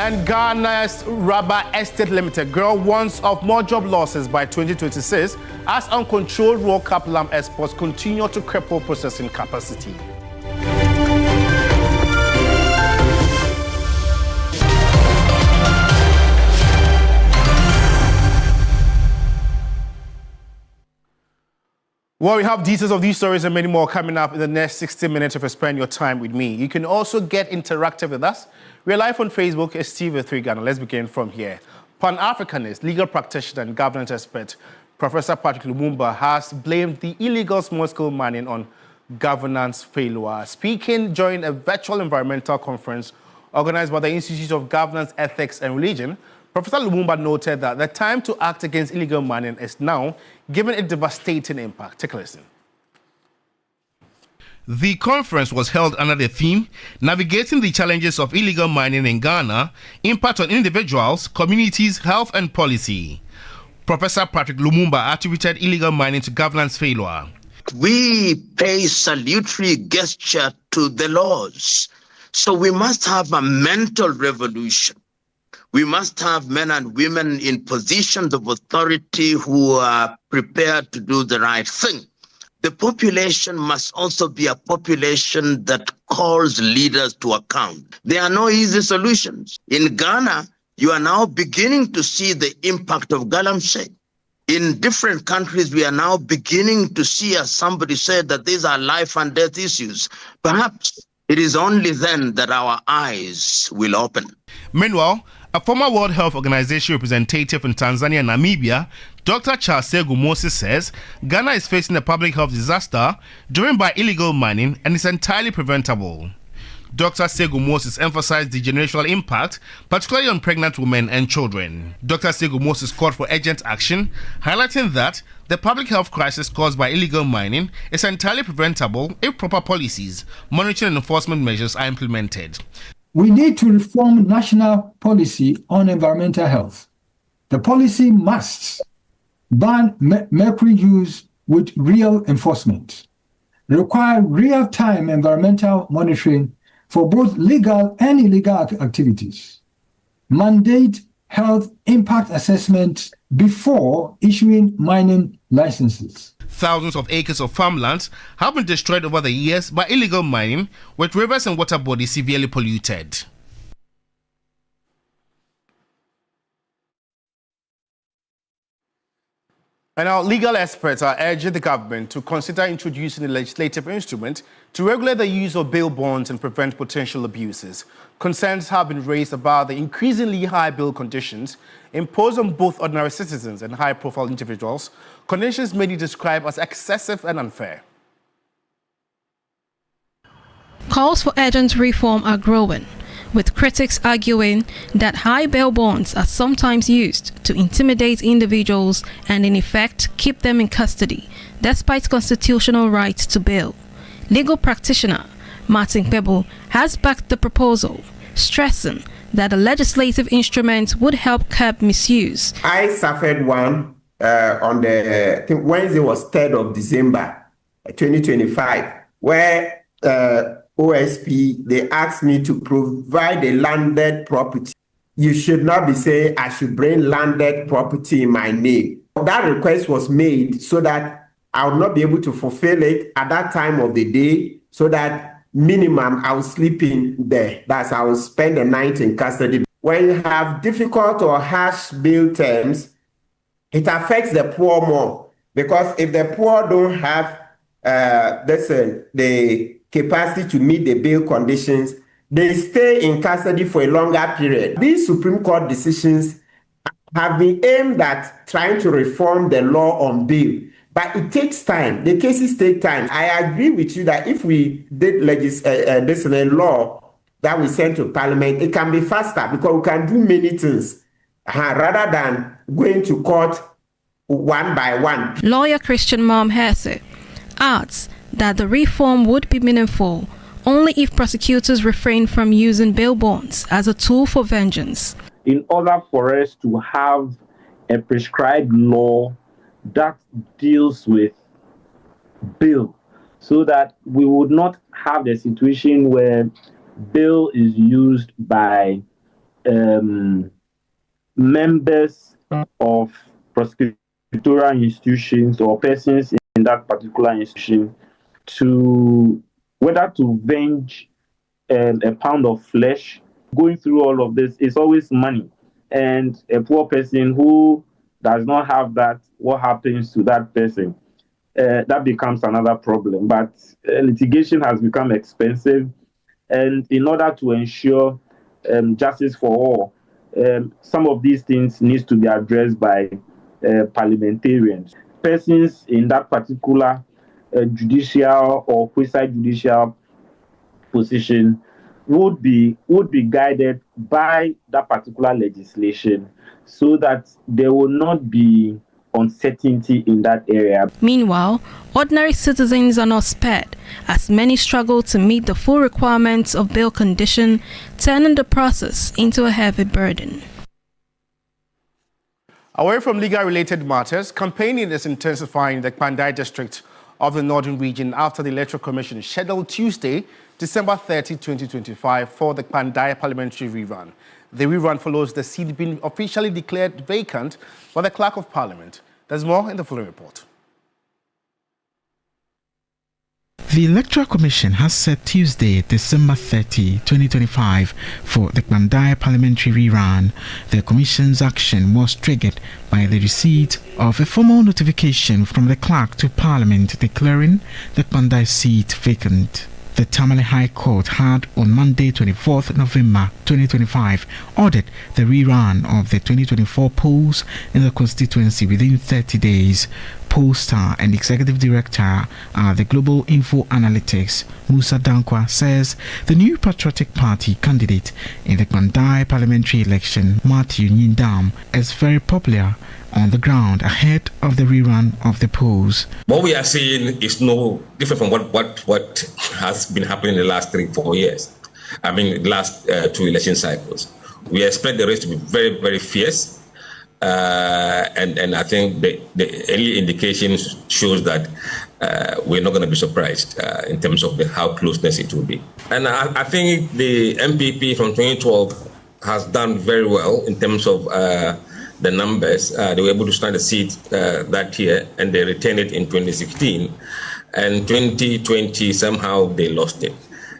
And Ghana's Rubber Estate Limited girl warns of more job losses by 2026 as uncontrolled raw cap lamb exports continue to cripple processing capacity. Well, we have details of these stories and many more coming up in the next 60 minutes if you spend your time with me. You can also get interactive with us. We're live on Facebook. It's TV3 Ghana. Let's begin from here. Pan-Africanist, legal practitioner and governance expert, Professor Patrick Lumumba has blamed the illegal small-scale mining on governance failure. Speaking during a virtual environmental conference organized by the Institute of Governance, Ethics and Religion, Professor Lumumba noted that the time to act against illegal mining is now, given its devastating impact. Take a listen. The conference was held under the theme, Navigating the Challenges of Illegal Mining in Ghana, Impact on Individuals, Communities, Health and Policy. Professor Patrick Lumumba attributed illegal mining to governance failure. We pay salutary gesture to the laws. So we must have a mental revolution. We must have men and women in positions of authority who are prepared to do the right thing. The population must also be a population that calls leaders to account. There are no easy solutions. In Ghana, you are now beginning to see the impact of galamsey. In different countries, we are now beginning to see, as somebody said, that these are life and death issues. Perhaps it is only then that our eyes will open. Meanwhile, a former World Health Organization representative in Tanzania and Namibia, Dr. Charles Segu Moses, says Ghana is facing a public health disaster driven by illegal mining and is entirely preventable. Dr. Segu Moses emphasized the generational impact, particularly on pregnant women and children. Dr. Segu Moses called for urgent action, highlighting that the public health crisis caused by illegal mining is entirely preventable if proper policies, monitoring and enforcement measures are implemented. We need to reform national policy on environmental health. The policy must ban mercury use with real enforcement, require real-time environmental monitoring for both legal and illegal activities, mandate health impact assessment before issuing mining licenses. Thousands of acres of farmlands have been destroyed over the years by illegal mining, with rivers and water bodies severely polluted. And our legal experts are urging the government to consider introducing a legislative instrument to regulate the use of bail bonds and prevent potential abuses. Concerns have been raised about the increasingly high bail conditions imposed on both ordinary citizens and high-profile individuals, conditions many describe as excessive and unfair. Calls for urgent reform are growing, with critics arguing that high bail bonds are sometimes used to intimidate individuals and in effect keep them in custody, despite constitutional rights to bail. Legal practitioner Martin Kpandai has backed the proposal, stressing that a legislative instrument would help curb misuse. I suffered one on the, I think Wednesday was 3rd of December 2025, where OSP, they asked me to provide a landed property. You should not be saying I should bring landed property in my name. That request was made so that I would not be able to fulfill it at that time of the day, so that minimum I was sleeping there. That's I will spend the night in custody. When you have difficult or harsh bail terms, it affects the poor more, because if the poor don't have the capacity to meet the bail conditions, they stay in custody for a longer period. These Supreme Court decisions have been aimed at trying to reform the law on bail, but it takes time. The cases take time. I agree with you that if we did this law that we send to Parliament, it can be faster because we can do many things rather than going to court one by one. Lawyer Christian Mamhese adds that the reform would be meaningful only if prosecutors refrain from using bail bonds as a tool for vengeance. In order for us to have a prescribed law that deals with bail, so that we would not have the situation where bail is used by members of prosecutorial institutions or persons in that particular institution to whether to venge a pound of flesh. Going through all of this is always money, and a poor person who does not have that, what happens to that person? That becomes another problem. But litigation has become expensive, and in order to ensure justice for all, some of these things needs to be addressed by parliamentarians. Persons in that particular judicial or quasi-judicial position would be guided by that particular legislation, so that there will not be uncertainty in that area. Meanwhile, ordinary citizens are not spared, as many struggle to meet the full requirements of bail condition, turning the process into a heavy burden. Away from legal-related matters, campaigning is intensifying in the Kpandai district of the Northern region after the Electoral Commission scheduled Tuesday, December 30, 2025 for the Kpandai parliamentary rerun. The rerun follows the seat being officially declared vacant by the Clerk of Parliament. There's more in the following report. The Electoral Commission has set Tuesday, December 30, 2025 for the Kpandai parliamentary rerun. The Commission's action was triggered by the receipt of a formal notification from the Clerk to Parliament declaring the Kpandai seat vacant. The Tamale High Court had on Monday, 24th November 2025, ordered the rerun of the 2024 polls in the constituency within 30 days. Pollster and Executive Director at the Global Info Analytics, Musa Dankwa, says the new Patriotic Party candidate in the Kpandai parliamentary election, Matthew Nyindam, is very popular on the ground ahead of the rerun of the polls. What we are seeing is no different from what has been happening in the last 3-4 years. I mean, the last 2 election cycles. We expect the race to be very, very fierce. And I think the early indications shows that we're not going to be surprised in terms of how closeness it will be. And I think the MPP from 2012 has done very well in terms of the numbers. They were able to stand a seat that year, and they retained it in 2016. And 2020, somehow they lost it.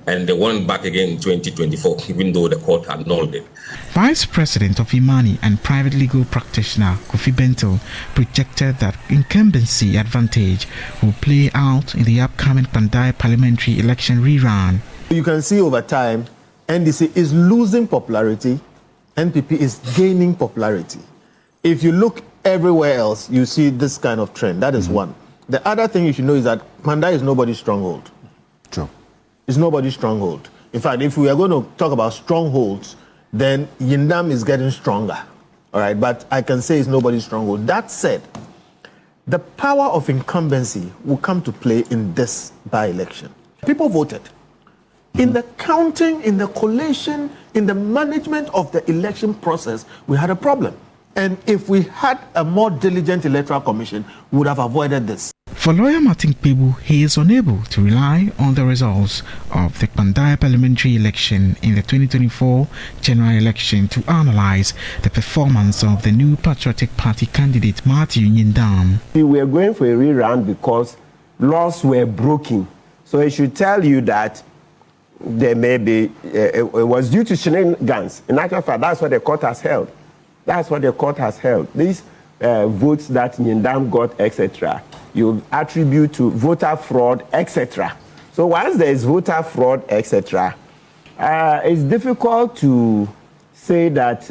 And they won back again in 2024, even though the court had annulled it. Vice President of Imani and private legal practitioner Kofi Bento projected that incumbency advantage will play out in the upcoming Kpandai parliamentary election rerun. You can see over time, NDC is losing popularity, NPP is gaining popularity. If you look everywhere else, you see this kind of trend. That is one. The other thing you should know is that Kpandai is nobody's stronghold. True. It's nobody's stronghold. In fact, if we are going to talk about strongholds, then Nyindam is getting stronger. All right, but I can say it's nobody's stronghold. That said, the power of incumbency will come to play in this by-election. People voted. In the counting, in the collation, in the management of the election process, we had a problem. And if we had a more diligent electoral commission, we would have avoided this. For lawyer Martin Kpebu, he is unable to rely on the results of the Kpandai parliamentary election in the 2024 general election to analyze the performance of the new Patriotic Party candidate Matthew Nyindam. We were going for a rerun because laws were broken. So it should tell you that there may be, it was due to shenanigans. In actual fact, that's what the court has held. That's what the court has held. These votes that Nyindam got, etc., you attribute to voter fraud, etc. So once there is voter fraud, etc., it's difficult to say that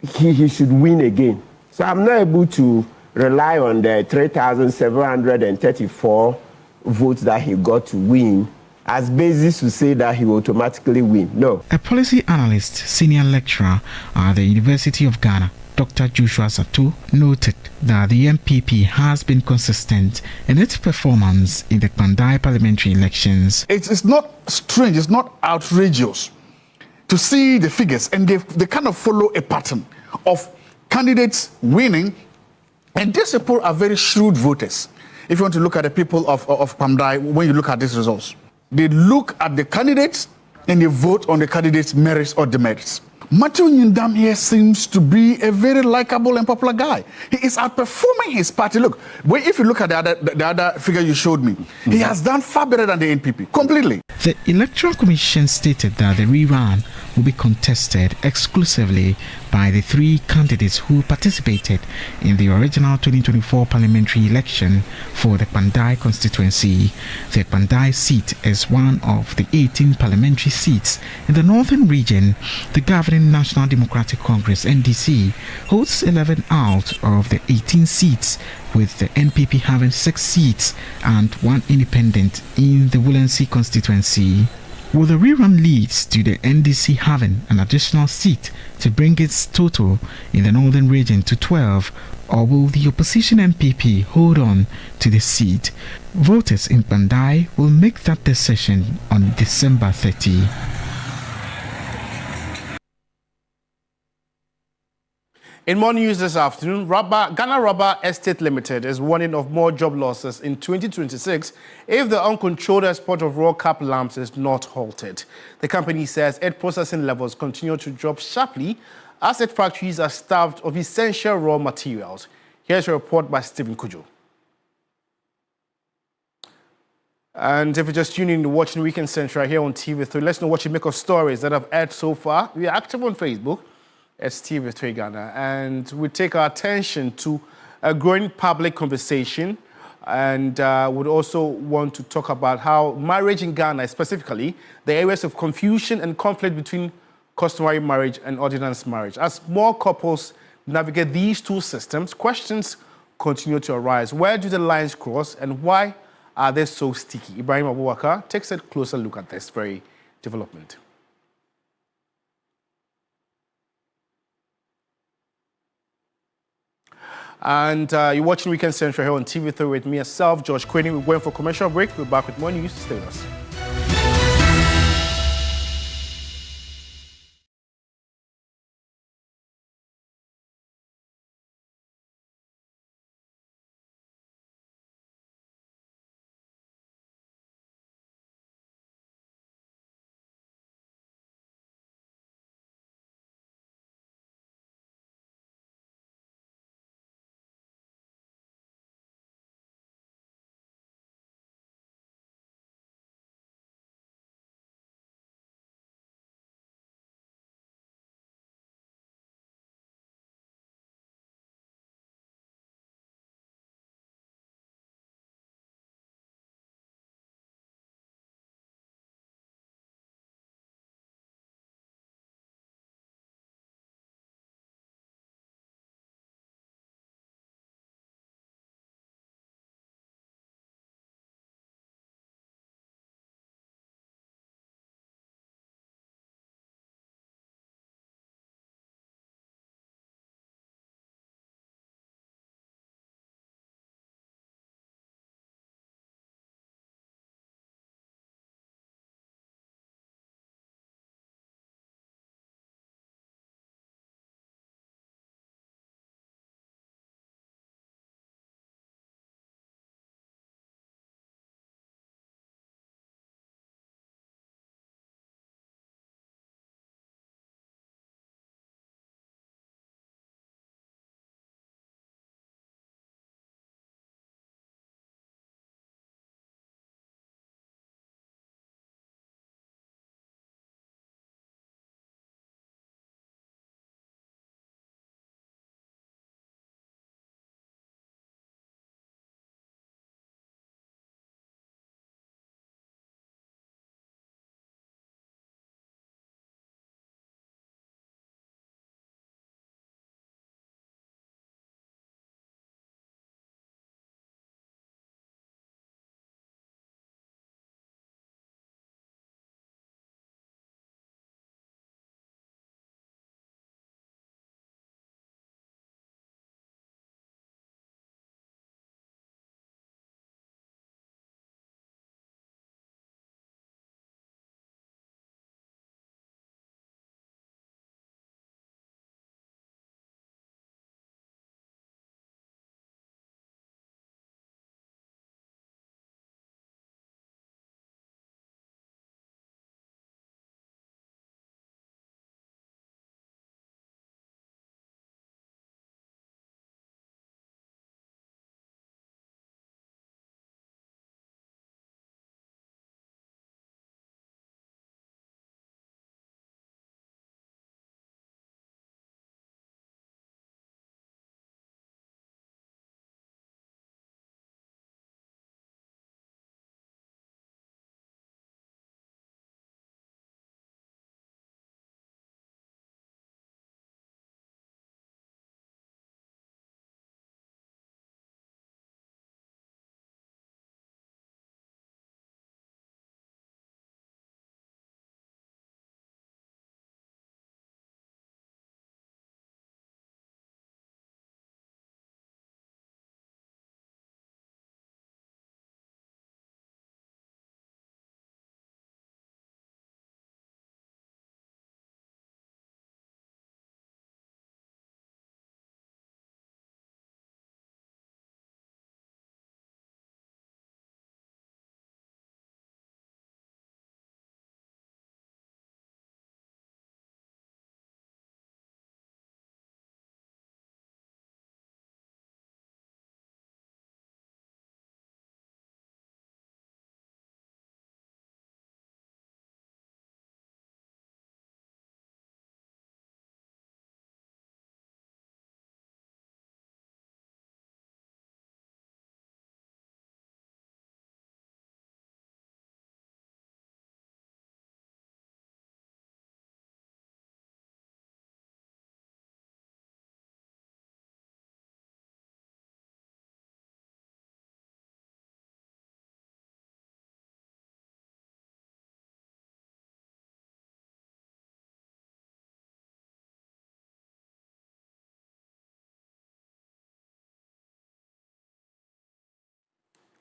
he should win again. So I'm not able to rely on the 3,734 votes that he got to win as basis to say that he will automatically win. No. A policy analyst, senior lecturer at the University of Ghana, Dr. Joshua Sato, noted that the MPP has been consistent in its performance in the Kpandai parliamentary elections. It's not strange, it's not outrageous to see the figures, and they kind of follow a pattern of candidates winning, and these people are very shrewd voters. If you want to look at the people of Kpandai, when you look at these results, they look at the candidates and they vote on the candidate's merits or demerits. Matthew Nyindam here seems to be a very likable and popular guy. He is outperforming his party. Look, if you look at the other figure you showed me, he has done far better than the NPP, completely. The Electoral Commission stated that the rerun will be contested exclusively by the three candidates who participated in the original 2024 parliamentary election for the Kpandai constituency. The Kpandai seat is one of the 18 parliamentary seats in the northern region. The governing National Democratic Congress (NDC) holds 11 out of the 18 seats, with the NPP having 6 seats and 1 independent in the Woolensey constituency. Will the rerun lead to the NDC having an additional seat to bring its total in the northern region to 12, or will the opposition NPP hold on to the seat? Voters in Kpandai will make that decision on December 30. In more news this afternoon, Ghana Rubber Estate Limited is warning of more job losses in 2026 if the uncontrolled export of raw cap lamps is not halted. The company says egg processing levels continue to drop sharply as its factories are starved of essential raw materials. Here's a report by Stephen Kujo. And if you're just tuning in to watching Weekend Central here on TV3, let's know what you make of stories that have aired so far. We are active on Facebook. It's TV3 Ghana, and we take our attention to a growing public conversation, and would also want to talk about how marriage in Ghana, specifically the areas of confusion and conflict between customary marriage and ordinance marriage. As more couples navigate these two systems, questions continue to arise. Where do the lines cross, and why are they so sticky? Ibrahim Abubakar takes a closer look at this very development. And you're watching Weekend Central here on TV3 with me, myself, George Queenie. We're going for a commercial break. We're back with more news. Stay with us.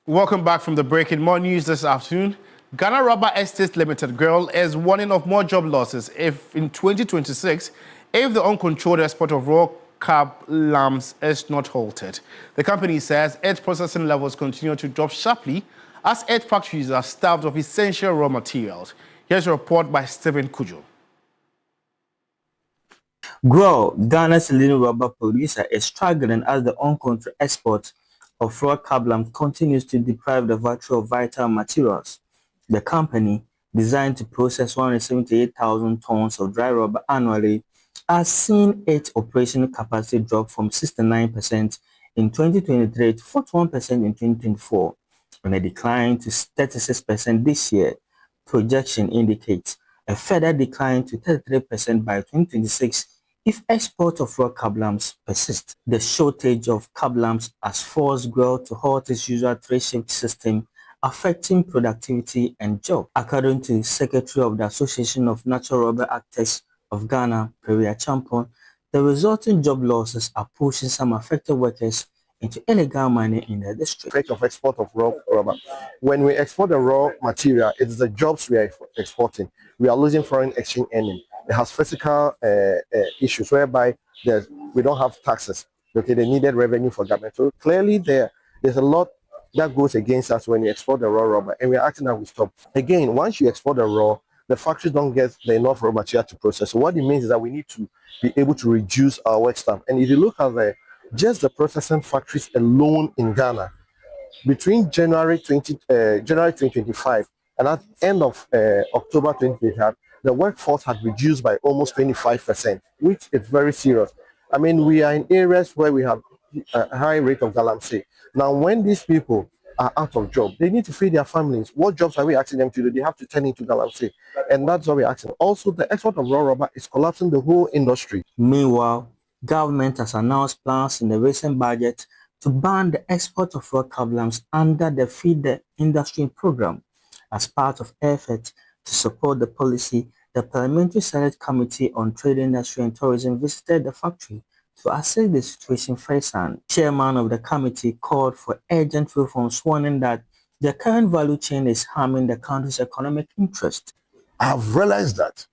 Welcome back from the break. In more news this afternoon, Ghana Rubber Estates Limited GRL is warning of more job losses if in 2026, if the uncontrolled export of raw cab lambs is not halted. The company says its processing levels continue to drop sharply as its factories are starved of essential raw materials. Here's a report by Stephen Kujo. GRL, Ghana's leading rubber producer, is struggling as the uncontrolled export of raw cab lambs continues to deprive the factory of vital materials. The company, designed to process 178,000 tons of dry rubber annually, has seen its operational capacity drop from 69% in 2023 to 41% in 2024, and a decline to 36% this year. Projection indicates a further decline to 33% by 2026 if export of raw cab lambs persists. The shortage of cab lambs has forced GRL to halt its usual three-shift system, affecting productivity and jobs. According to the Secretary of the Association of Natural Rubber Actors of Ghana, Peria Champon, the resulting job losses are pushing some affected workers into illegal mining in the district. Rate of export of raw rubber. When we export the raw material, it is the jobs we are exporting. We are losing foreign exchange earning. It has physical issues whereby we don't have taxes. Okay, they needed revenue for government. So clearly there's a lot that goes against us when we export the raw rubber, and we're asking that we stop. Again, once you export the raw, the factories don't get the enough raw material to process. So what it means is that we need to be able to reduce our work staff. And if you look at just the processing factories alone in Ghana, between January 2025 and at the end of October 2025, the workforce had reduced by almost 25%, which is very serious. I mean, we are in areas where we have a high rate of galamsey. Now, when these people are out of job, they need to feed their families. What jobs are we asking them to do? They have to turn into galamsey. And that's what we're asking. Also, the export of raw rubber is collapsing the whole industry. Meanwhile, government has announced plans in the recent budget to ban the export of raw cab lambs under the Feed the Industry program. As part of effort to support the policy, the Parliamentary Select Committee on Trade, Industry and Tourism visited the factory to assess the situation firsthand. Chairman of the committee called for urgent reforms, warning that the current value chain is harming the country's economic interest. I have realized that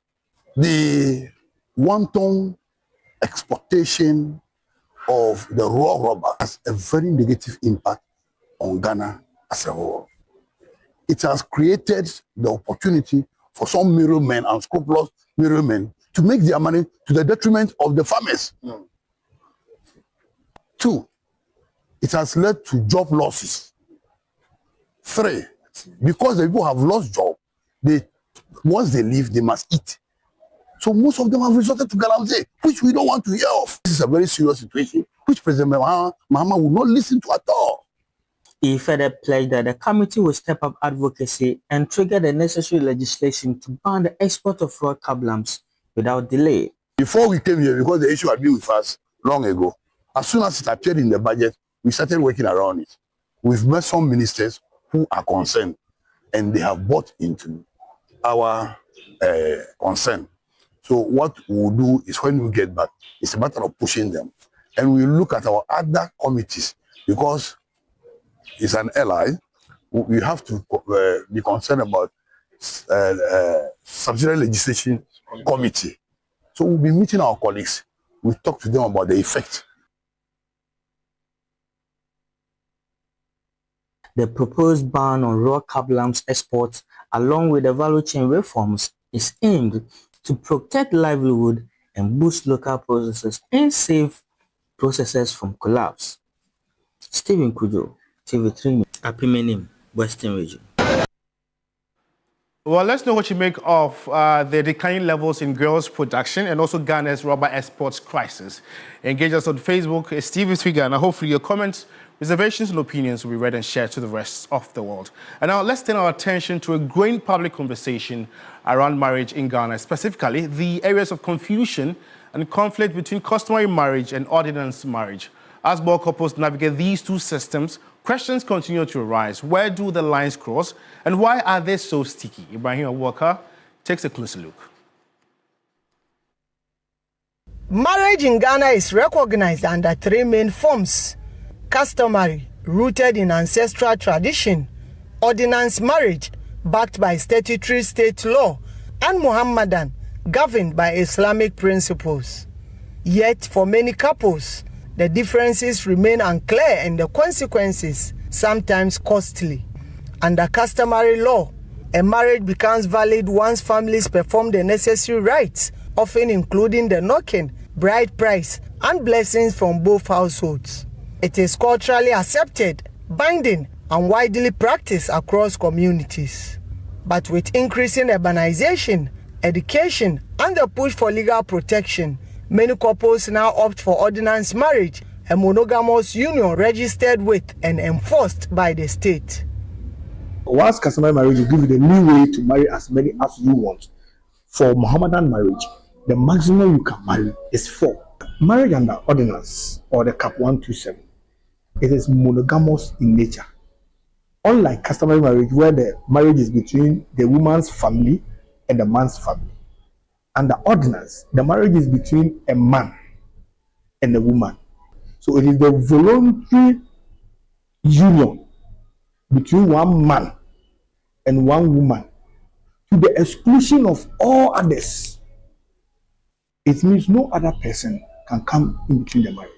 the wanton exportation of the raw rubber has a very negative impact on Ghana as a whole. It has created the opportunity for some middlemen and scrupulous middlemen to make their money to the detriment of the farmers. Two, it has led to job losses. Three, because the people have lost job, once they leave, they must eat. So most of them have resorted to galamsey, which we don't want to hear of. This is a very serious situation, which President Mahama will not listen to at all. He further pledged that the committee will step up advocacy and trigger the necessary legislation to ban the export of raw cab lambs without delay. Before we came here, because the issue had been with us long ago, as soon as it appeared in the budget, we started working around it. We've met some ministers who are concerned, and they have bought into our concern. So what we'll do is when we get back, it's a matter of pushing them. And we look at our other committees, because it's an ally, we have to be concerned about subsidiary legislation committee. So we'll be meeting our colleagues. We'll talk to them about the effect. The proposed ban on raw cab lambs exports, along with the value chain reforms, is aimed to protect livelihood and boost local processes and save processes from collapse. Stephen Kujo, TV3, Apimenim, Western Region. Well, let's know what you make of the declining levels in GRL's production and also Ghana's rubber exports crisis. Engage us on Facebook, it's TV3 Ghana. Hopefully your comments, reservations and opinions will be read and shared to the rest of the world. And now let's turn our attention to a growing public conversation around marriage in Ghana, specifically the areas of confusion and conflict between customary marriage and ordinance marriage. As more couples navigate these two systems, questions continue to arise. Where do the lines cross and why are they so sticky? Ibrahim Walker takes a closer look. Marriage in Ghana is recognized under three main forms: customary, rooted in ancestral tradition, ordinance marriage backed by statutory state law, and Muhammadan governed by Islamic principles. Yet for many couples, the differences remain unclear and the consequences sometimes costly. Under customary law, a marriage becomes valid once families perform the necessary rites, often including the knocking, bride price, and blessings from both households. It is culturally accepted, binding, and widely practiced across communities. But with increasing urbanization, education, and the push for legal protection, many couples now opt for ordinance marriage, a monogamous union registered with and enforced by the state. Once customary marriage will give you the leeway to marry as many as you want. For Mohammedan marriage, the maximum you can marry is 4. Marriage under ordinance, or the Cap 127, it is monogamous in nature. Unlike customary marriage, where the marriage is between the woman's family and the man's family. Under ordinance, the marriage is between a man and a woman. So it is the voluntary union between one man and one woman to the exclusion of all others. It means no other person can come in between the marriage.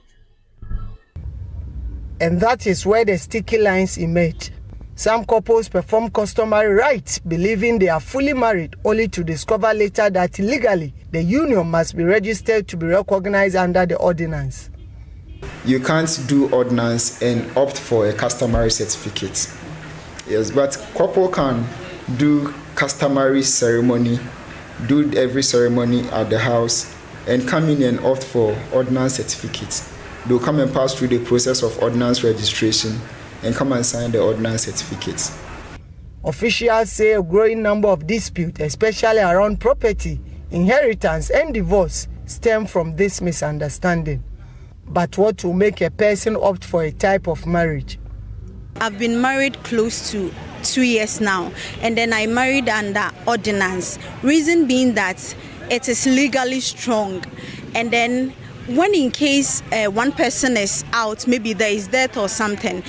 And that is where the sticky lines emerge. Some couples perform customary rites, believing they are fully married, only to discover later that legally the union must be registered to be recognized under the ordinance. You can't do ordinance and opt for a customary certificate. Yes, but couple can do customary ceremony, do every ceremony at the house, and come in and opt for ordinance certificates. They'll come and pass through the process of ordinance registration and come and sign the ordinance certificates. Officials say a growing number of disputes, especially around property, inheritance, and divorce, stem from this misunderstanding. But what will make a person opt for a type of marriage? I've been married close to 2 years now, and then I married under ordinance. Reason being that it is legally strong, and then when in case one person is out, maybe there is death or something,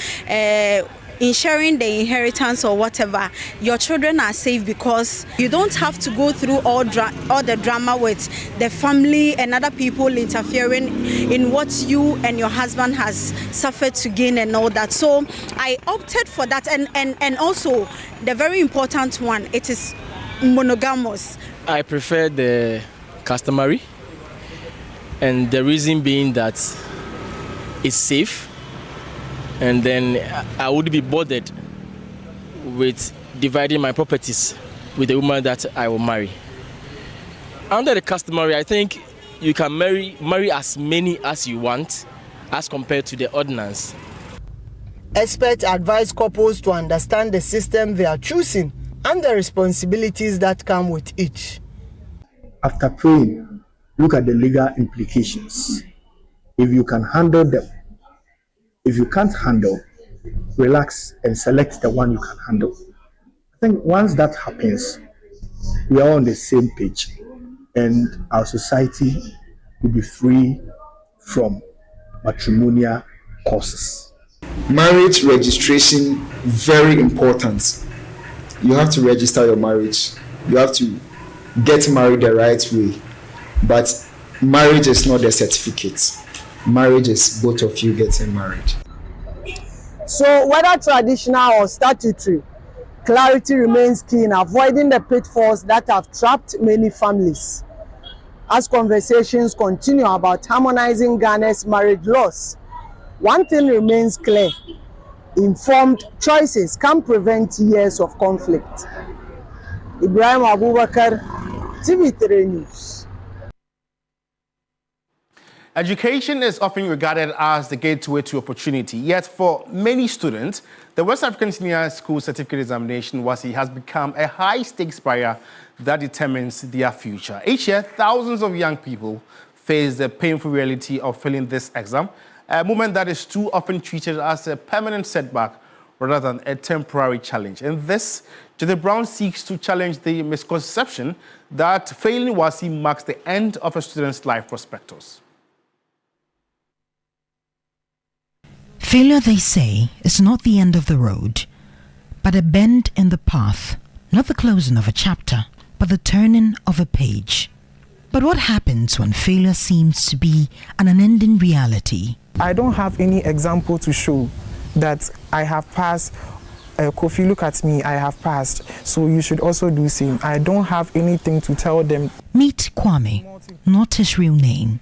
ensuring the inheritance or whatever, your children are safe because you don't have to go through all the drama with the family and other people interfering in what you and your husband has suffered to gain and all that. So I opted for that, and also the very important one, it is monogamous. I prefer the customary, and the reason being that it's safe, and then I would be bothered with dividing my properties with the woman that I will marry. Under the customary, I think you can marry as many as you want as compared to the ordinance. Experts advise couples to understand the system they are choosing and the responsibilities that come with each. After praying, look at the legal implications. If you can handle them. If you can't handle, relax and select the one you can handle. I think once that happens, we are on the same page and our society will be free from matrimonial causes. Marriage registration, very important. You have to register your marriage. You have to get married the right way. But marriage is not a certificate. Marriage is both of you getting married. So whether traditional or statutory, clarity remains key in avoiding the pitfalls that have trapped many families. As conversations continue about harmonizing Ghana's marriage laws, one thing remains clear: informed choices can prevent years of conflict. Ibrahim Abubakar, TV3 News. Education is often regarded as the gateway to opportunity. Yet for many students, the West African Senior School Certificate Examination (WASSCE) has become a high-stakes barrier that determines their future. Each year, thousands of young people face the painful reality of failing this exam, a moment that is too often treated as a permanent setback rather than a temporary challenge. And this, Judith Brown seeks to challenge the misconception that failing WASSCE marks the end of a student's life prospectus. Failure, they say, is not the end of the road, but a bend in the path, not the closing of a chapter, but the turning of a page. But what happens when failure seems to be an unending reality? I don't have any example to show that I have passed. Kofi, look at me, I have passed, so you should also do same. I don't have anything to tell them. Meet Kwame, not his real name.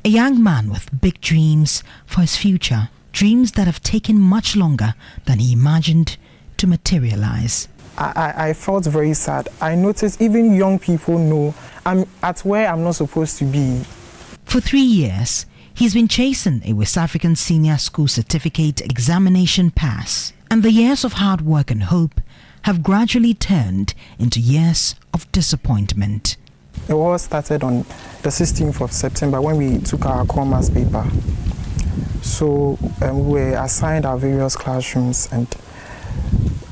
A young man with big dreams for his future, dreams that have taken much longer than he imagined to materialize. I felt very sad. I noticed even young people know I'm at where I'm not supposed to be. For 3 years, he's been chasing a West African Senior School Certificate examination pass, and the years of hard work and hope have gradually turned into years of disappointment. It all started on the 16th of September when we took our commerce paper. So we were assigned our various classrooms, and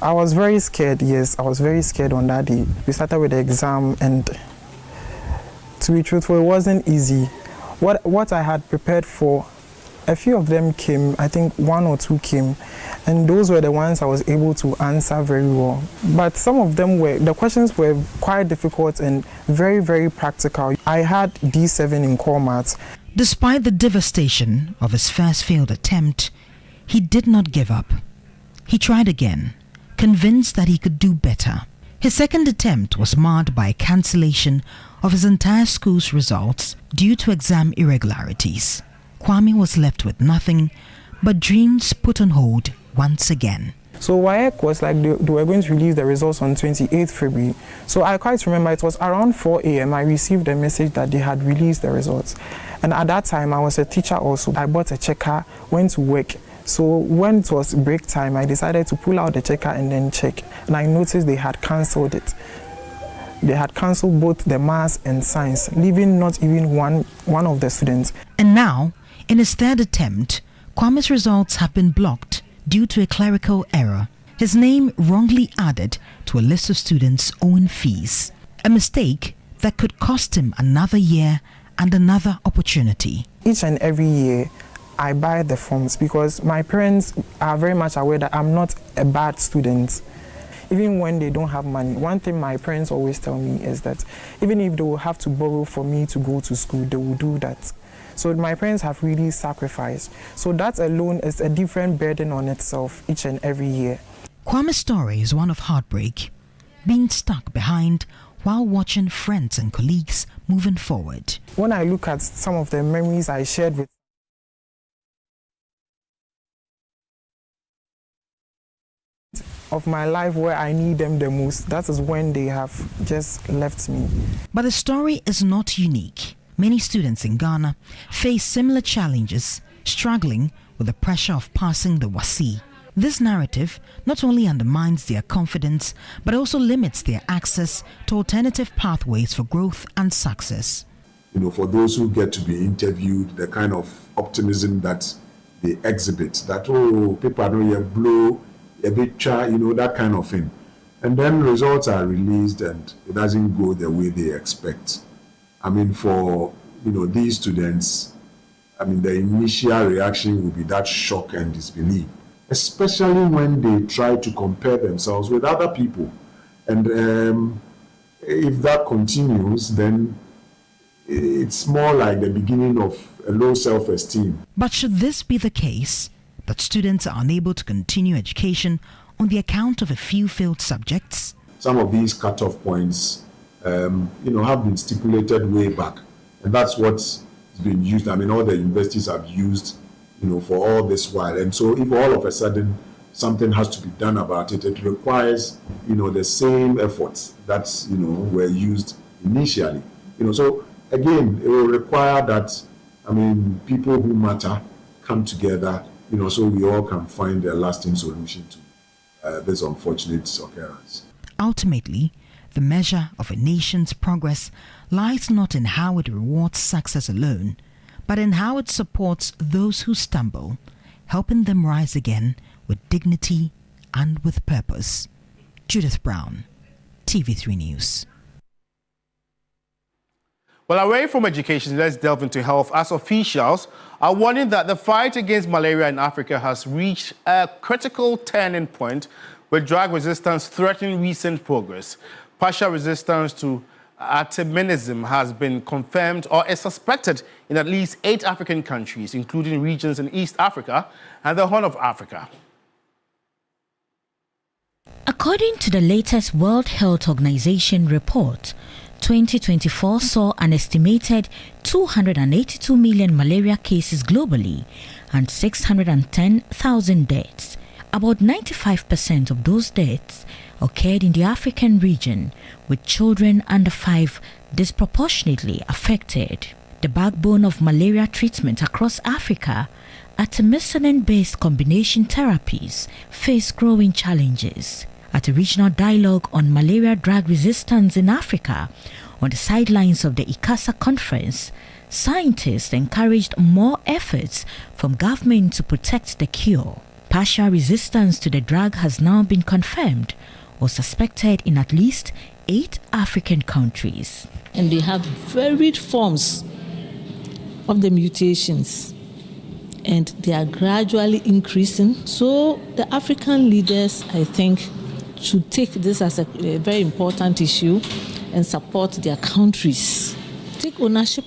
I was very scared. Yes, I was very scared on that day. We started with the exam, and to be truthful, it wasn't easy. What I had prepared for, a few of them came, I think 1 or 2 came, and those were the ones I was able to answer very well. But some of them the questions were quite difficult and very, very practical. I had D7 in core maths. Despite the devastation of his first failed attempt, he did not give up. He tried again, convinced that he could do better. His second attempt was marred by a cancellation of his entire school's results due to exam irregularities. Kwame was left with nothing but dreams put on hold once again. So WAEC was like they were going to release the results on 28th February. So I quite remember it was around 4 a.m. I received a message that they had released the results. And at that time I was a teacher also. I bought a checker, went to work. So when it was break time, I decided to pull out the checker and then check. And I noticed they had cancelled it. They had cancelled both the maths and science, leaving not even one of the students. And now, in his third attempt, Kwame's results have been blocked due to a clerical error. His name wrongly added to a list of students' own fees. A mistake that could cost him another year and another opportunity. Each and every year, I buy the forms because my parents are very much aware that I'm not a bad student. Even when they don't have money, one thing my parents always tell me is that even if they will have to borrow for me to go to school, they will do that. So my parents have really sacrificed. So that alone is a different burden on itself each and every year. Kwame's story is one of heartbreak, being stuck behind while watching friends and colleagues moving forward. When I look at some of the memories I shared with of my life where I need them the most, that is when they have just left me. But the story is not unique. Many students in Ghana face similar challenges, struggling with the pressure of passing the WASI. This narrative not only undermines their confidence, but also limits their access to alternative pathways for growth and success. You know, for those who get to be interviewed, the kind of optimism that they exhibit, that, oh, people are not yet blow, a bit try, you know, that kind of thing. And then results are released and it doesn't go the way they expect. I mean, for, you know, these students, I mean, the initial reaction will be that shock and disbelief, especially when they try to compare themselves with other people. And if that continues, then it's more like the beginning of a low self-esteem. But should this be the case, that students are unable to continue education on the account of a few failed subjects? Some of these cutoff points, you know, have been stipulated way back, and that's what's been used. I mean, all the universities have used, you know, for all this while. And so, if all of a sudden something has to be done about it, it requires, you know, the same efforts that, you know, were used initially. You know, so again, it will require that, I mean, people who matter come together, you know, so we all can find a lasting solution to this unfortunate occurrence. Ultimately, the measure of a nation's progress lies not in how it rewards success alone, but in how it supports those who stumble, helping them rise again with dignity and with purpose. Judith Brown, TV3 News. Well, away from education, let's delve into health, as officials are warning that the fight against malaria in Africa has reached a critical turning point, with drug resistance threatening recent progress. Partial resistance to artemisinin has been confirmed or is suspected in at least 8 African countries, including regions in East Africa and the Horn of Africa. According to the latest World Health Organization report, 2024 saw an estimated 282 million malaria cases globally and 610,000 deaths. About 95% of those deaths occurred in the African region, with children under 5 disproportionately affected. The backbone of malaria treatment across Africa, artemisinin-based combination therapies face growing challenges. At a regional dialogue on malaria drug resistance in Africa, on the sidelines of the ICASA conference, scientists encouraged more efforts from government to protect the cure. Partial resistance to the drug has now been confirmed or suspected in at least 8 African countries. And they have varied forms of the mutations, and they are gradually increasing. So the African leaders, I think, should take this as a very important issue and support their countries. Take ownership.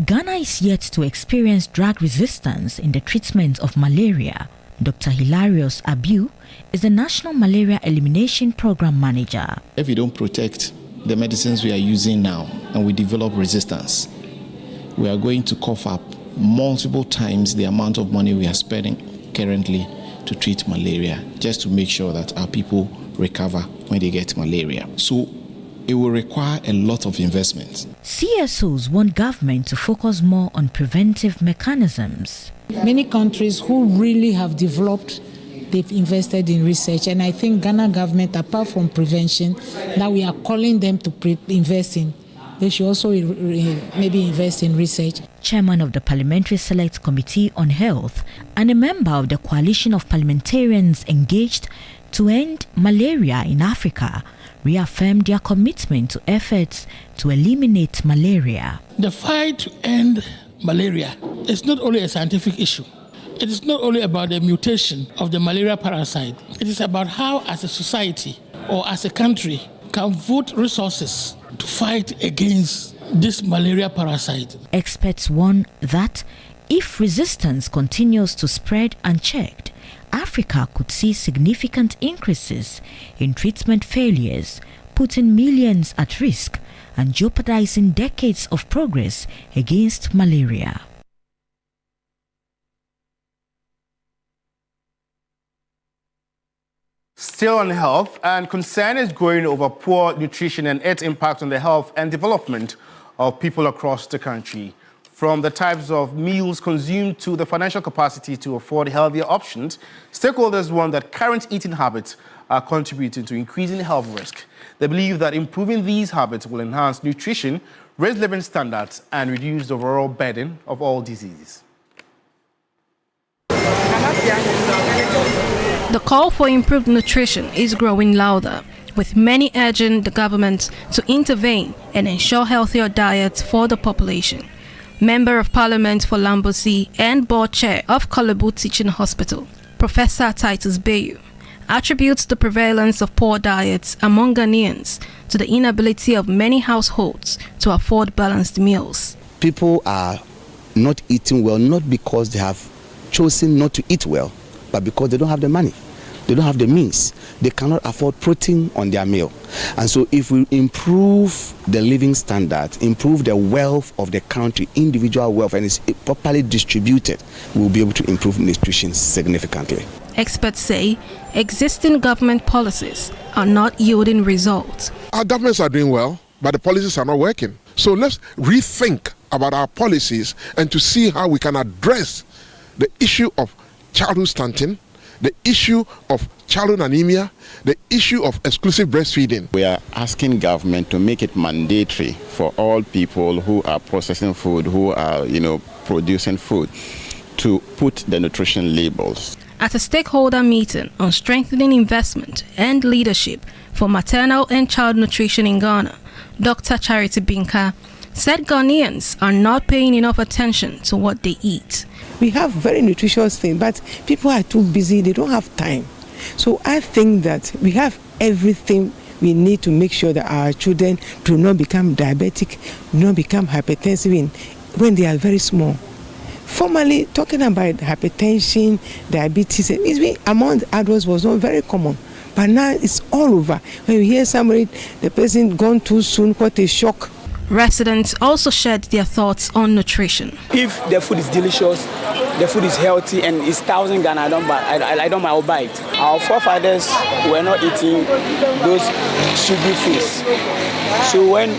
Ghana is yet to experience drug resistance in the treatment of malaria. Dr. Hilarious Abiu is the National Malaria Elimination Program Manager. If we don't protect the medicines we are using now and we develop resistance, we are going to cough up multiple times the amount of money we are spending currently to treat malaria, just to make sure that our people recover when they get malaria. So it will require a lot of investment. CSOs want government to focus more on preventive mechanisms. Many countries who really have developed, they've invested in research, and I think Ghana government, apart from prevention, that we are calling them to invest in, they should also maybe invest in research. Chairman of the Parliamentary Select Committee on Health and a member of the coalition of parliamentarians engaged to end malaria in Africa reaffirmed their commitment to efforts to eliminate malaria. The fight to end malaria is not only a scientific issue. It is not only about the mutation of the malaria parasite. It is about how, as a society or as a country, can vote resources to fight against this malaria parasite. Experts warn that if resistance continues to spread unchecked, Africa could see significant increases in treatment failures, putting millions at risk and jeopardizing decades of progress against malaria. Still on health, and concern is growing over poor nutrition and its impact on the health and development of people across the country. From the types of meals consumed to the financial capacity to afford healthier options, stakeholders warn that current eating habits are contributing to increasing health risk. They believe that improving these habits will enhance nutrition, raise living standards, and reduce the overall burden of all diseases. The call for improved nutrition is growing louder, with many urging the government to intervene and ensure healthier diets for the population. Member of Parliament for Lambosi and board chair of Kolebu Teaching Hospital, Professor Titus Bayu, attributes the prevalence of poor diets among Ghanaians to the inability of many households to afford balanced meals. People are not eating well, not because they have chosen not to eat well, but because they don't have the money. They don't have the means. They cannot afford protein on their meal. And so if we improve the living standard, improve the wealth of the country, individual wealth, and it's properly distributed, we'll be able to improve nutrition significantly. Experts say existing government policies are not yielding results. Our governments are doing well, but the policies are not working. So let's rethink about our policies and to see how we can address the issue of childhood stunting, the issue of childhood anemia, the issue of exclusive breastfeeding. We are asking government to make it mandatory for all people who are processing food, who are, producing food, to put the nutrition labels. At a stakeholder meeting on strengthening investment and leadership for maternal and child nutrition in Ghana, Dr. Charity Binka said Ghanaians are not paying enough attention to what they eat. We have very nutritious things, but people are too busy, they don't have time. So I think that we have everything we need to make sure that our children do not become diabetic, do not become hypertensive when they are very small. Formerly, talking about hypertension, diabetes, among adults was not very common. But now it's all over. When you hear somebody, the person gone too soon, what a shock. Residents also shared their thoughts on nutrition. If the food is delicious, the food is healthy, and it's 1,000 Ghana, I don't buy, I'll buy it. Our forefathers were not eating those sugary foods. So when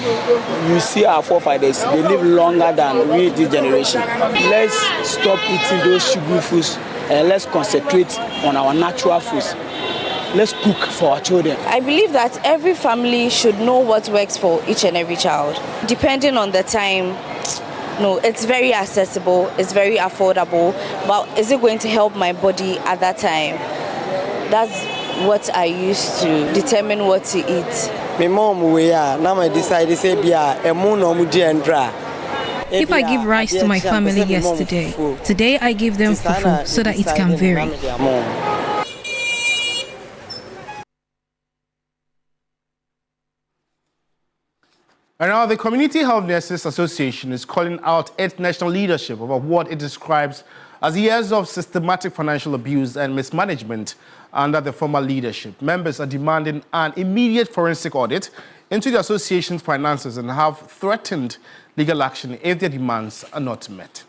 you see our forefathers, they live longer than we this generation. Let's stop eating those sugary foods and let's concentrate on our natural foods. Let's cook for our children. I believe that every family should know what works for each and every child. Depending on the time, no, it's very accessible, it's very affordable, but is it going to help my body at that time? That's what I use to determine what to eat. My mom, now I decide to say, if I give rice to my family yesterday, today I give them fufu so that it can vary. And now the Community Health Nurses Association is calling out its national leadership over what it describes as years of systematic financial abuse and mismanagement under the former leadership. Members are demanding an immediate forensic audit into the association's finances and have threatened legal action if their demands are not met.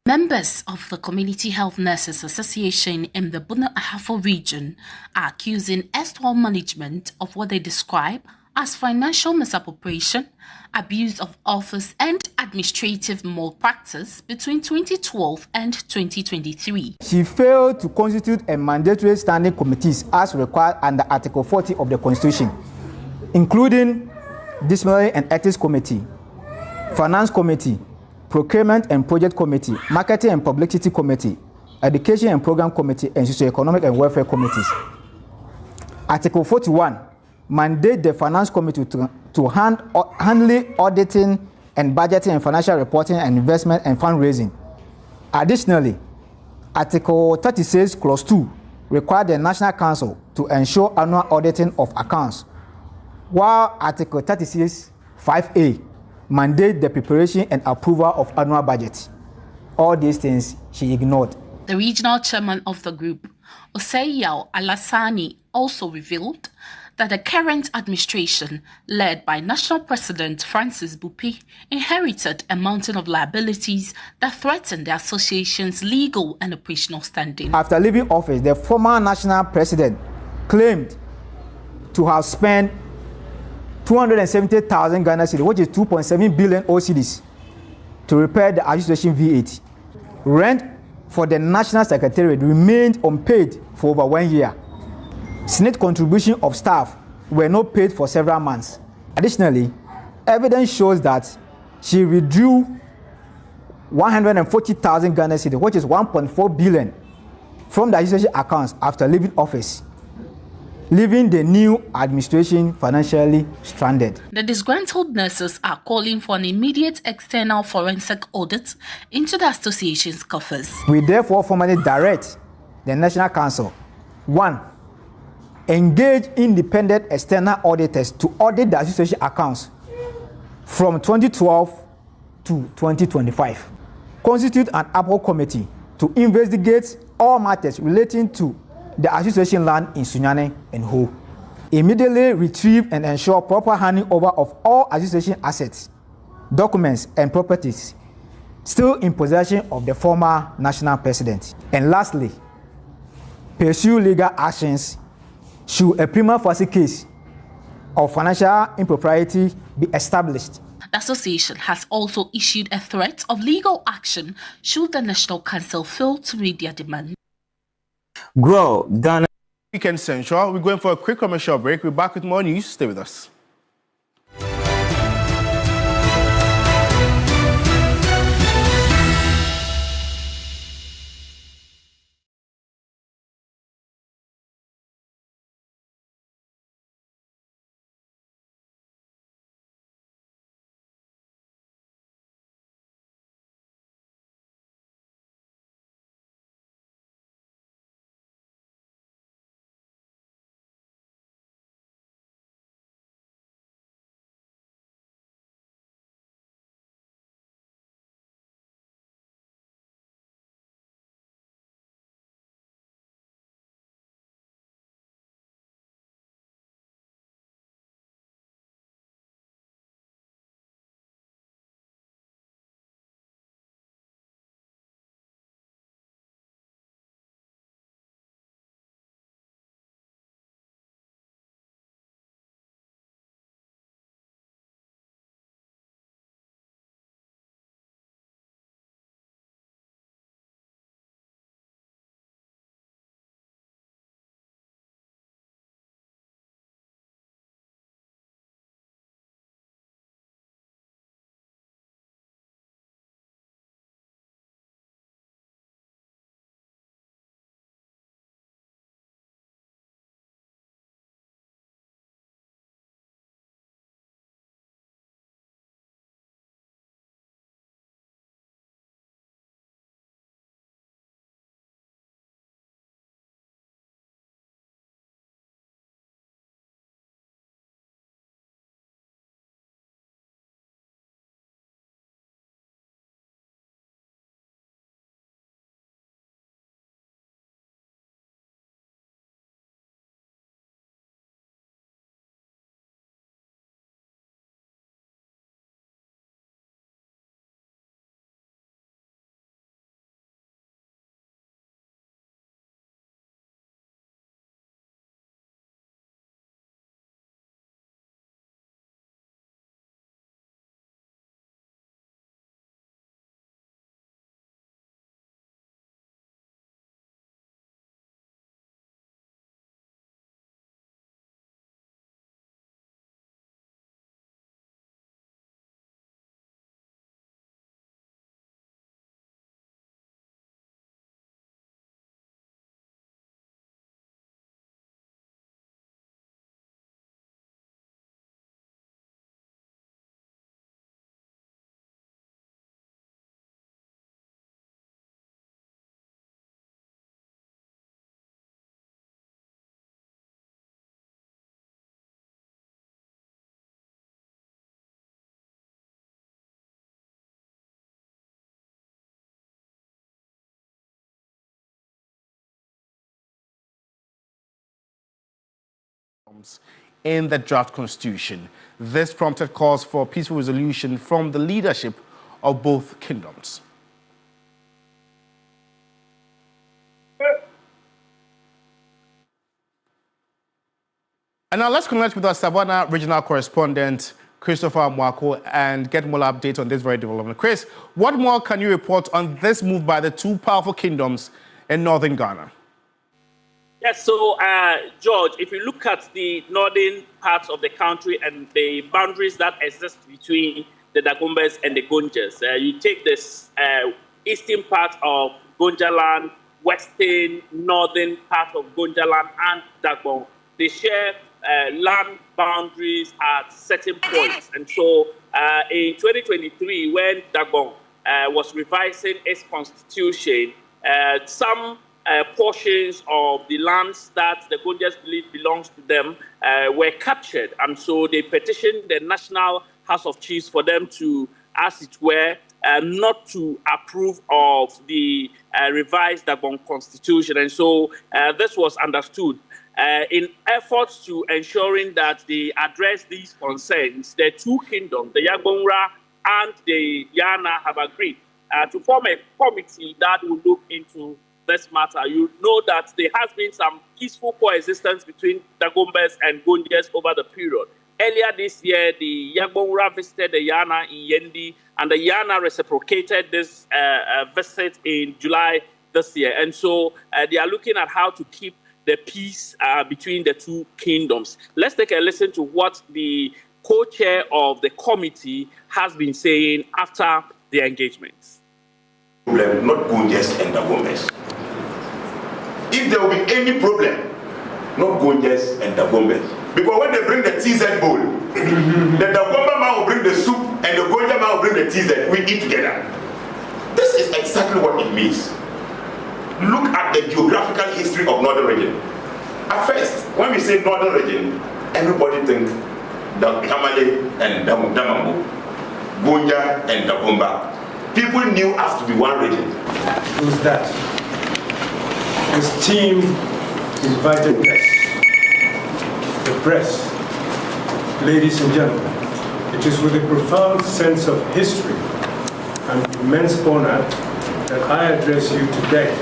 Members of the Community Health Nurses Association in the Bono Ahafo region are accusing erstwhile management of what they describe as financial misappropriation, abuse of office and administrative malpractice between 2012 and 2023. She failed to constitute a mandatory standing committees as required under Article 40 of the Constitution, including Disciplinary and Ethics Committee, Finance Committee, Procurement and Project Committee, Marketing and Publicity Committee, Education and Program Committee, and Socio-Economic and Welfare Committees. Article 41 mandate the Finance Committee to handle auditing and budgeting and financial reporting and investment and fundraising. Additionally, Article 36, Clause 2 requires the National Council to ensure annual auditing of accounts, while Article 36, 5A mandate the preparation and approval of annual budget. All these things she ignored. The regional chairman of the group, Oseyao Alassani, also revealed that the current administration, led by National President Francis Bupi, inherited a mountain of liabilities that threatened the association's legal and operational standing. After leaving office, the former national president claimed to have spent 270,000 Ghana cedis, which is 2.7 billion OCDs, to repair the association V8. Rent for the national secretariat remained unpaid for over 1 year. Senate contribution of staff were not paid for several months. Additionally, evidence shows that she withdrew 140,000 Ghana cedis, which is 1.4 billion, from the association accounts after leaving office, leaving the new administration financially stranded. The disgruntled nurses are calling for an immediate external forensic audit into the association's coffers. We therefore formally direct the National Council, 1, engage independent external auditors to audit the association accounts from 2012 to 2025. Constitute an ad hoc committee to investigate all matters relating to the association land in Sunyane and Ho. Immediately retrieve and ensure proper handing over of all association assets, documents, and properties still in possession of the former national president. And lastly, pursue legal actions should a prima facie case of financial impropriety be established. The association has also issued a threat of legal action should the National Council fail to meet their demand. Grow Ghana Weekend Central. We're going for a quick commercial break. We're back with more news. Stay with us. in the draft constitution. This prompted calls for peaceful resolution from the leadership of both kingdoms. And now let's connect with our Savannah regional correspondent, Christopher Mwako, and get more updates on this very development. Chris, what more can you report on this move by the two powerful kingdoms in northern Ghana? Yes, so George, if you look at the northern parts of the country and the boundaries that exist between the Dagombas and the Gonjas, you take this eastern part of Gonjaland, western, northern part of Gonjaland and Dagbon. They share land boundaries at certain points. And so in 2023, when Dagbon was revising its constitution, some portions of the lands that the Gonjas believe belongs to them were captured. And so they petitioned the National House of Chiefs for them to, as it were, not to approve of the revised Dagbon constitution. And so this was understood. In efforts to ensuring that they address these concerns, the two kingdoms, the Yagbonra and the Yana, have agreed to form a committee that will look into this matter. You know that there has been some peaceful coexistence between Dagombas and Gonjas over the period. Earlier this year, the Yagbonra visited the Yana in Yendi, and the Yana reciprocated this visit in July this year. And so they are looking at how to keep the peace between the two kingdoms. Let's take a listen to what the co-chair of the committee has been saying after the engagements. Not Gonjas and Dagombas. If there will be any problem, not Gonjas and Dagombas. Because when they bring the TZ bowl, the Dagomba man will bring the soup and the Gonja man will bring the TZ. We eat together. This is exactly what it means. Look at the geographical history of northern region. At first, when we say northern region, everybody thinks Kamale and Damambo, Gonja and Dagomba. People knew us to be one region. Who's that? This team invited us. The press, ladies and gentlemen, it is with a profound sense of history and immense honor that I address you today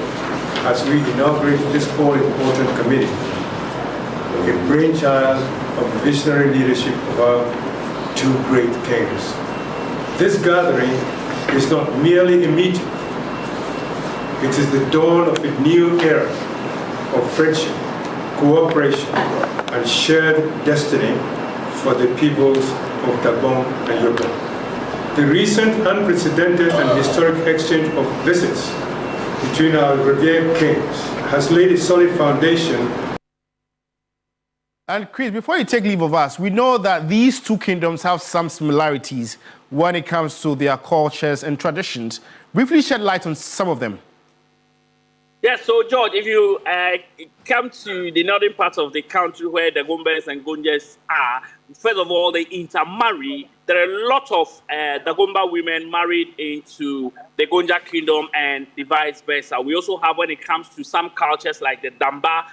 as we inaugurate this all-important committee, a brainchild of the visionary leadership of our two great kings. This gathering is not merely a meeting. It is the dawn of a new era of friendship, cooperation, and shared destiny for the peoples of Gabon and Yokon. The recent unprecedented and historic exchange of visits between our revered kings has laid a solid foundation. And Chris, before you take leave of us, we know that these two kingdoms have some similarities when it comes to their cultures and traditions. Briefly shed light on some of them. Yes, so George, if you come to the northern part of the country where the Dagombas and Gonjas are, first of all, they intermarry. There are a lot of Dagomba women married into the Gonja kingdom and the vice versa. We also have, when it comes to some cultures like the Damba,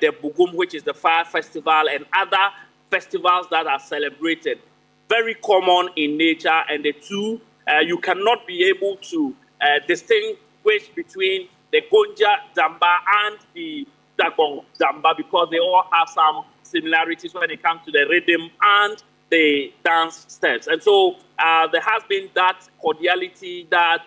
the Bugum, which is the fire festival, and other festivals that are celebrated. Very common in nature, and the two, you cannot be able to distinguish between the Gonja Damba and the Dagbon Damba because they all have some similarities when it comes to the rhythm and the dance steps. And so there has been that cordiality, that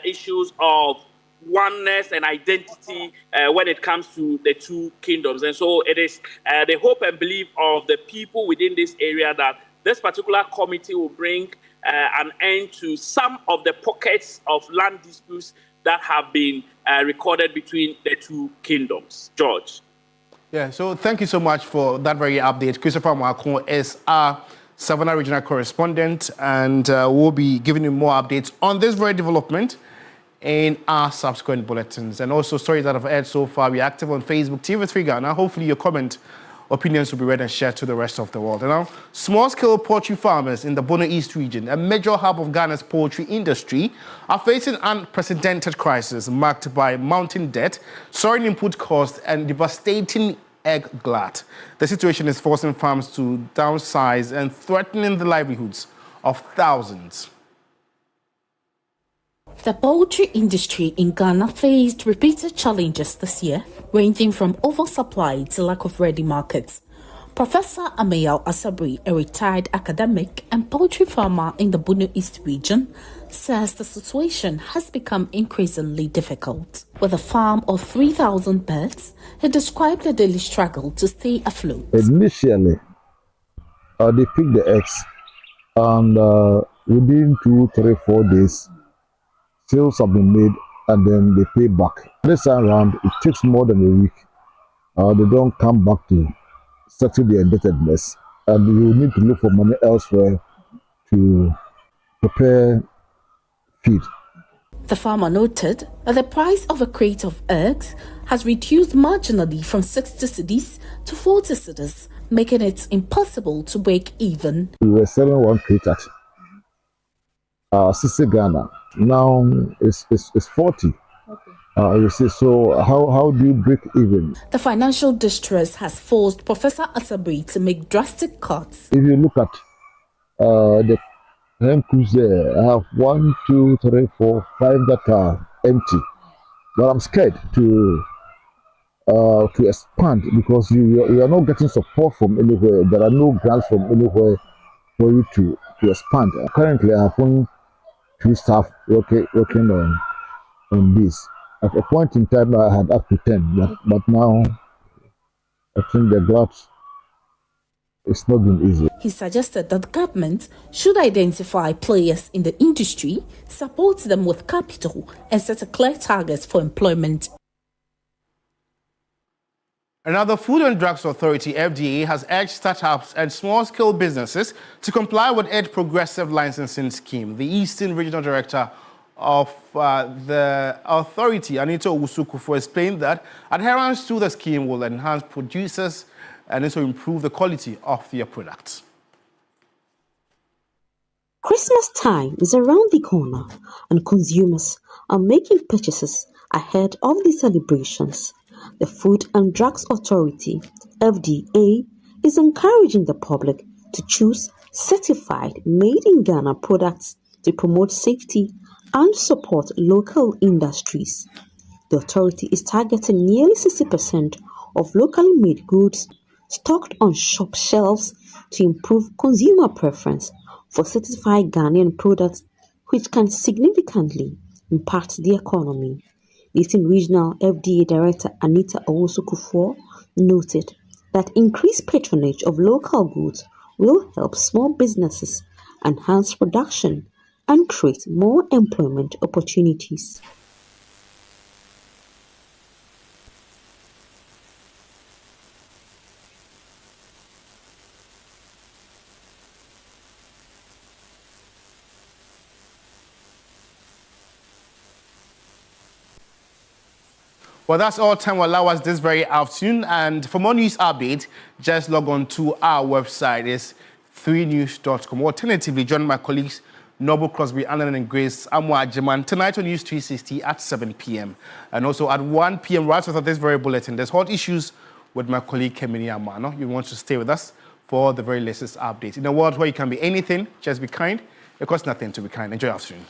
issues of oneness and identity when it comes to the two kingdoms. And so it is the hope and belief of the people within this area that this particular committee will bring an end to some of the pockets of land disputes that have been recorded between the two kingdoms. George. Yeah, so thank you so much for that very update. Christopher Mwako is our Savannah regional correspondent, and we'll be giving you more updates on this very development in our subsequent bulletins. And also stories that have aired so far. We're active on Facebook, TV3 Ghana. Hopefully your opinions will be read and shared to the rest of the world. And now, small-scale poultry farmers in the Bono East region, a major hub of Ghana's poultry industry, are facing unprecedented crisis marked by mounting debt, soaring input costs, and devastating egg glut. The situation is forcing farms to downsize and threatening the livelihoods of thousands. The poultry industry in Ghana faced repeated challenges this year, ranging from oversupply to lack of ready markets. Professor Amayal Asabri, a retired academic and poultry farmer in the Bono East region, says the situation has become increasingly difficult. With a farm of 3,000 birds, he described the daily struggle to stay afloat. Initially, they pick the eggs, and within 2, 3, 4 days, sales have been made, and then they pay back. This time around, it takes more than a week. They don't come back to settle their indebtedness, and you need to look for money elsewhere to prepare feed. The farmer noted that the price of a crate of eggs has reduced marginally from 60 cedis to 40 cedis, making it impossible to break even. We were selling one crate at 60 Ghana. Now it's 40. You see, so how do you break even? The financial distress has forced Professor Asabri to make drastic cuts. If you look at the hen coops there, I have 1, 2, 3, 4, 5 that are empty. But I'm scared to expand because you are not getting support from anywhere. There are no grants from anywhere for you to expand. Currently, I have only 2 staff working on this. At a point in time, I had up to 10, but now I think the glut is not been easy. He suggested that the government should identify players in the industry, support them with capital, and set a clear target for employment. Another Food and Drugs Authority, FDA, has urged startups and small-scale businesses to comply with its progressive licensing scheme. The Eastern Regional Director of the authority, Anita Owusu-Kufuor, explained that adherence to the scheme will enhance producers and also improve the quality of their products. Christmas time is around the corner and consumers are making purchases ahead of the celebrations. The Food and Drugs Authority, FDA, is encouraging the public to choose certified made-in-Ghana products to promote safety and support local industries. The authority is targeting nearly 60% of locally made goods stocked on shop shelves to improve consumer preference for certified Ghanaian products, which can significantly impact the economy. Eastern Regional FDA Director Anita Owusu-Kufuor noted that increased patronage of local goods will help small businesses enhance production and create more employment opportunities. Well, that's all time will allow us this very afternoon. And for more news updates, just log on to our website. It's 3news.com. Alternatively, join my colleagues Noble Crosby, Alan and Grace Amwa-Ajiman tonight on News 360 at 7 p.m. And also at 1 p.m. right after this very bulletin, there's hot issues with my colleague Kemini Amano. You want to stay with us for the very latest updates. In a world where you can be anything, just be kind. It costs nothing to be kind. Enjoy your afternoon.